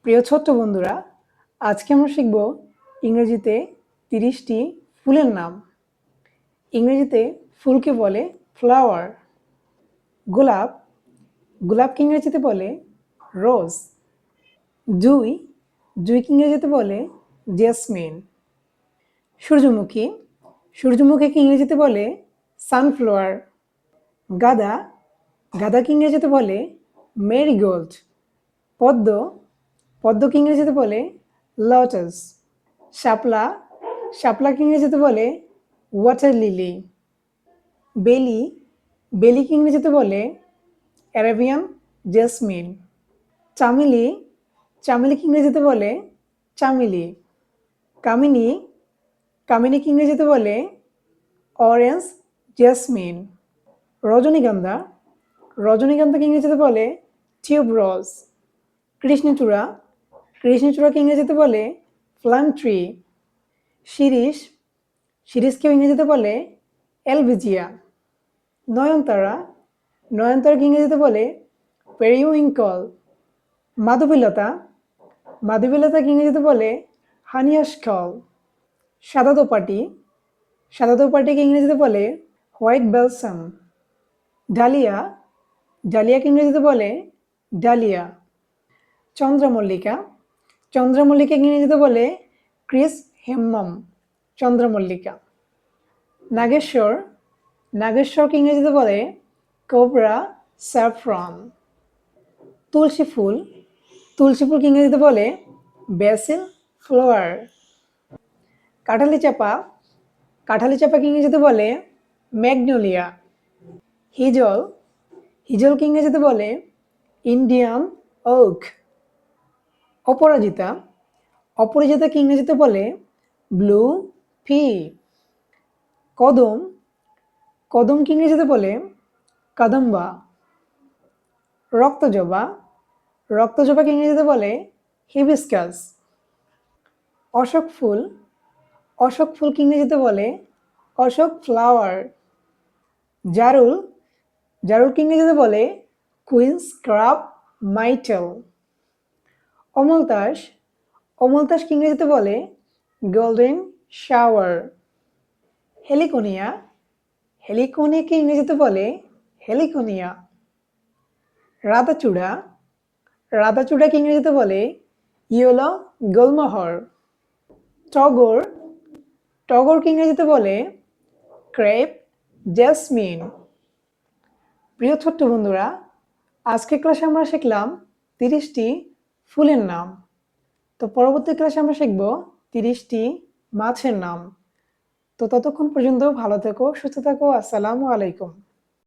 প্রিয় ছোট্ট বন্ধুরা, আজকে আমরা শিখব ইংরেজিতে 30টি ফুলের নাম। ইংরেজিতে ফুলকে বলে ফ্লাওয়ার। গোলাপ, গোলাপকে ইংরেজিতে বলে রোজ। জুঁই, জুঁইকে ইংরেজিতে বলে জেসমিন। সূর্যমুখী, সূর্যমুখীকে ইংরেজিতে বলে সানফ্লাওয়ার। গাঁদা, গাঁদাকে ইংরেজিতে বলে মেরিগোল্ড। পদ্ম, পদ্মকে ইংরেজিতে বলে লটাস। শাপলা, শাপলাকে ইংরেজিতে বলে ওয়াটার লিলি। বেলি, বেলিকে ইংরেজিতে বলে অ্যারাবিয়ান জেসমিন। চামেলি, চামেলিকে ইংরেজিতে বলে চামেলি। কামিনী, কামিনীকে ইংরেজিতে বলে অরেঞ্জ জেসমিন। রজনীগন্ধা, রজনীগন্ধাকে ইংরেজিতে বলে টিউবরোজ। কৃষ্ণচূড়া, কৃষ্ণচূড়াকে ইংরেজিতে বলে প্লাম ট্রি। শিরীষ, শিরীষকেও ইংরেজিতে বলে এলবিজিয়া। নয়নতারা, নয়নতারাকে ইংরেজিতে বলে পেরিউইঙ্কল। মাধবীলতা, মাধবীলতাকে ইংরেজিতে বলে হানিয়াশকল। সাদা দোপাটি, সাদা দোপাটিকে ইংরেজিতে বলে হোয়াইট বেলসাম। ডালিয়া, ডালিয়াকে ইংরেজিতে বলে ডালিয়া। চন্দ্রমল্লিকা, চন্দ্রমল্লিকাকে ইংরেজিতে বলে ক্রিস হেম্মম চন্দ্রমল্লিকা। নাগেশ্বর, নাগেশ্বরকে ইংরেজিতে বলে কোবরা স্যাফরন। তুলসী ফুল, তুলসী ফুলকে ইংরেজিতে বলে বেসিল ফ্লাওয়ার। কাঁঠালি চাপা, কাঁঠালি চাপাকে ইংরেজিতে বলে ম্যাগনোলিয়া। হিজল, হিজলকে ইংরেজিতে বলে ইন্ডিয়ান ওক। অপরাজিতা, অপরাজিতাকে ইংরেজিতে বলে ব্লু পি। কদম, কদমকে ইংরেজিতে বলে কাদম্বা। রক্তজবা, রক্তজবাকে ইংরেজিতে বলে হিবিস্কাস। অশোক ফুল, অশোক ফুলকে ইংরেজিতে বলে অশোক ফ্লাওয়ার। জারুল, জারুলকে ইংরেজিতে বলে কুইন্স ক্রাব মাইটেল। অমলতাস, অমলতাসকে ইংরেজিতে বলে গোল্ডেন শাওয়ার। হেলিকোনিয়া, হেলিকোনিয়াকে ইংরেজিতে বলে হেলিকোনিয়া। রাধাচূড়া, রাধাচূড়াকে ইংরেজিতে বলে ইয়েলো গোলমোহর। টগর, টগরকে ইংরেজিতে বলে ক্রেপ জেসমিন। প্রিয় ছোট্ট বন্ধুরা, আজকের ক্লাসে আমরা শিখলাম 30টি ফুলের নাম। তো পরবর্তী ক্লাসে আমরা শিখব 30টি মাছের নাম। তো ততক্ষণ পর্যন্ত ভালো থেকো, সুস্থ থাকো। আসসালামু আলাইকুম।